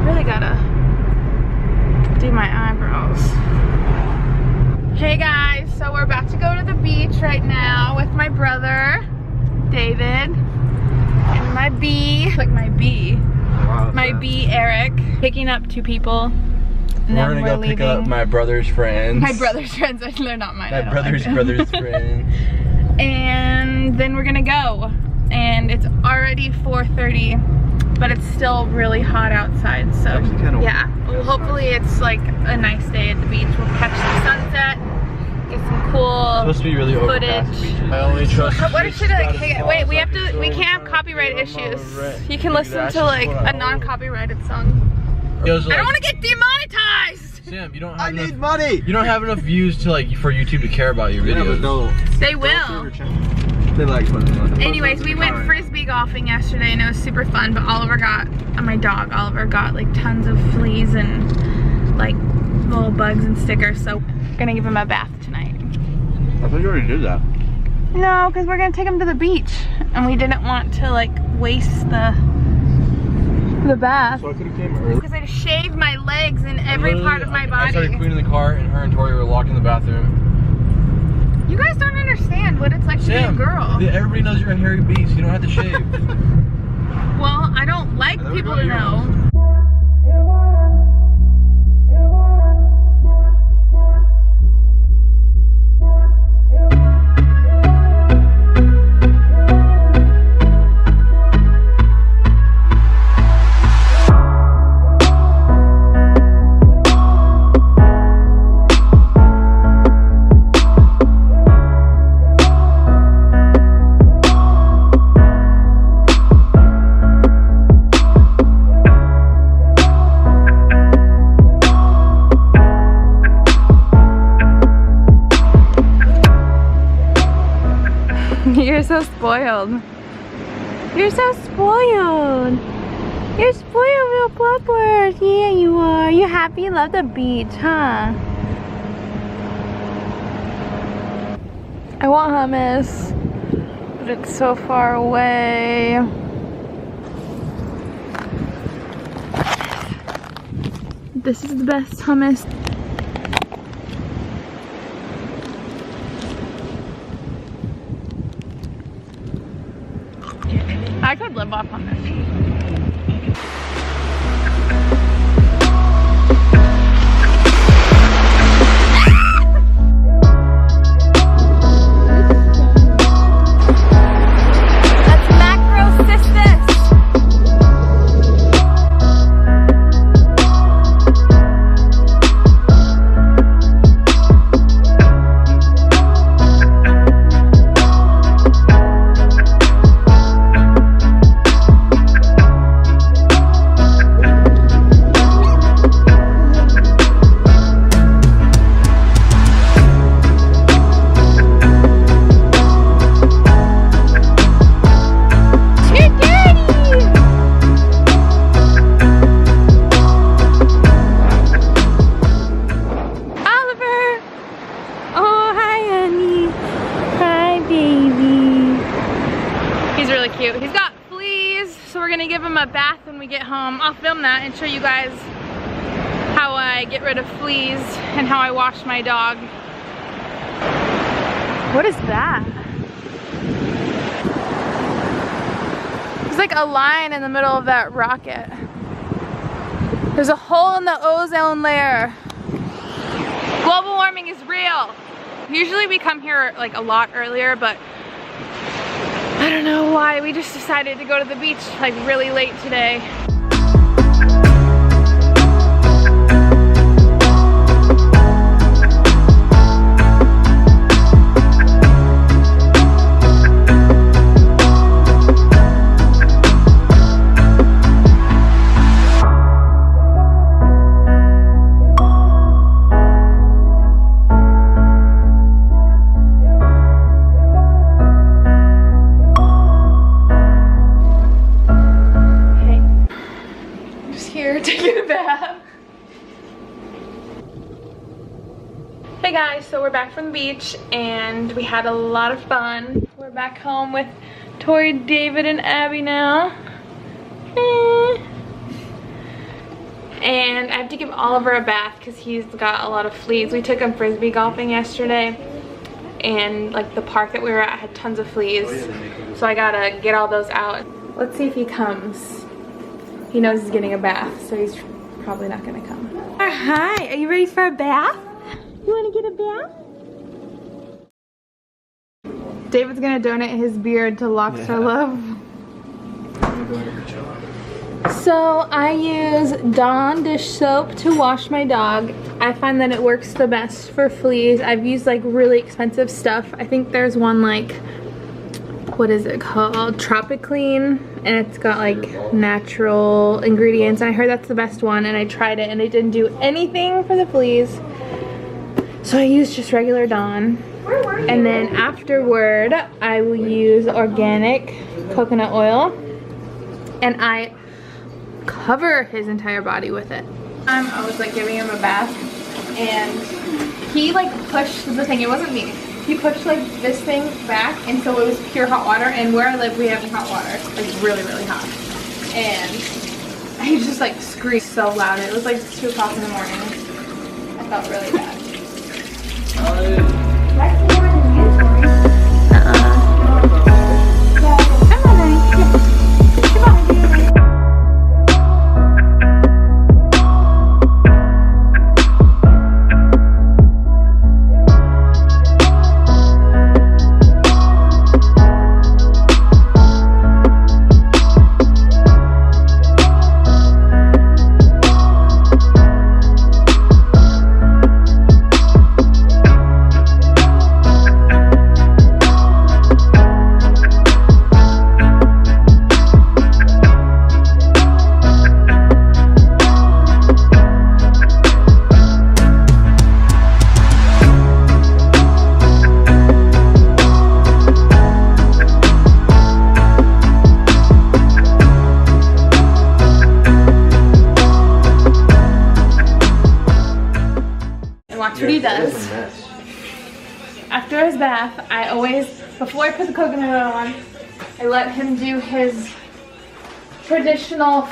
really gotta do my eyebrows. Hey guys, so we're about to go to the beach right now with my brother, David, and my bee, my bee, Eric, picking up 2 people. And we're gonna go pick up my brother's friends. My brother's friends, they're not mine. My brother's friends. And then we're gonna go. And it's already 4:30, but it's still really hot outside. So yeah, well, hopefully it's like a nice day at the beach. We'll catch the sunset, get some cool supposed to be really footage. I only trust. What should I? Okay, wait, we can't have copyright issues. You can listen to like a non-copyrighted song. I don't want to get demonetized. Sam, you don't have I need money. You don't have enough views to like for YouTube to care about your videos. They will. They like money. Anyways, we went frisbee golfing yesterday and it was super fun, but Oliver got like tons of fleas and like little bugs and stickers, so we're gonna give him a bath tonight. I thought you already did that. No, because we're gonna take him to the beach and we didn't want to like waste the bath. So I could have came early. Because I shaved my legs and every part of my body. I started cleaning the car and her and Tori were locked in the bathroom. You guys don't understand what it's like to be a girl. Everybody knows you're a hairy beast. You don't have to shave. Well, I don't like people to know. You're so spoiled. You're so spoiled. You're spoiled little puppers. Yeah, you are. You happy? You love the beach, huh? I want hummus, but it's so far away. This is the best hummus. I could live off on this. He's got fleas, so we're gonna give him a bath when we get home. I'll film that and show you guys how I get rid of fleas and how I wash my dog. What is that? There's like a line in the middle of that rocket. There's a hole in the ozone layer. Global warming is real. Usually we come here like a lot earlier, but I don't know why. We just decided to go to the beach like really late today. Hey guys, so we're back from the beach and we had a lot of fun. We're back home with Tori, David, and Abby now. And I have to give Oliver a bath because he's got a lot of fleas. We took him frisbee golfing yesterday, and like the park that we were at had tons of fleas, so I gotta get all those out. Let's see if he comes. He knows he's getting a bath, so he's probably not gonna come. Hi, are you ready for a bath? You wanna get a bath? David's gonna donate his beard to Locks for Love. So I use Dawn dish soap to wash my dog. I find that it works the best for fleas. I've used like really expensive stuff. I think there's one like, what is it called? Tropic Clean, and it's got like natural ingredients. I heard that's the best one, and I tried it and it didn't do anything for the fleas. So I used just regular Dawn. And then afterward, I will use organic coconut oil, and I cover his entire body with it. I was like giving him a bath, and he like pushed the thing. It wasn't me. He pushed like this thing back, and so it was pure hot water. And where I live, we have hot water. It's really, really hot. And he just like screamed so loud. It was like 2 o'clock in the morning. I felt really bad. Watch what he does. After his bath, I always, before I put the coconut oil on, I let him do his traditional,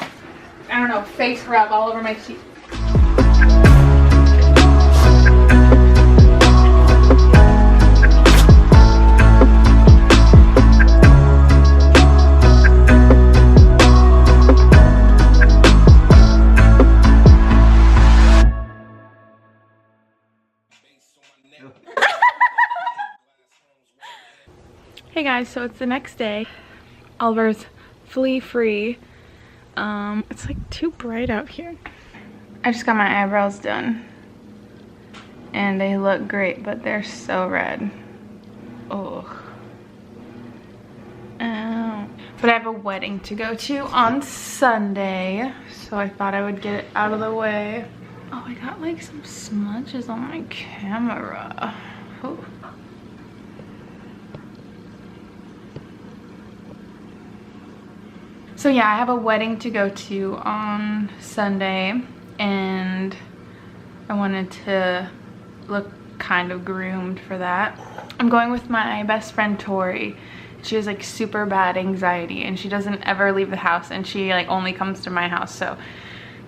I don't know, face rub all over my cheek. Hey guys, so it's the next day. Oliver's flea free. It's like too bright out here. I just got my eyebrows done, and they look great, but they're so red. Oh. Ow. But I have a wedding to go to on Sunday, so I thought I would get it out of the way. Oh, I got like some smudges on my camera. Oh. So yeah, I have a wedding to go to on Sunday, and I wanted to look kind of groomed for that. I'm going with my best friend Tori. She has like super bad anxiety, and she doesn't ever leave the house, and she like only comes to my house, so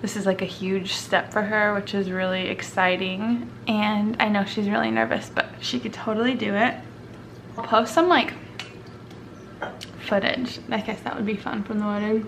this is like a huge step for her, which is really exciting. And I know she's really nervous, but she could totally do it. I'll post some like footage. I guess that would be fun from the wedding.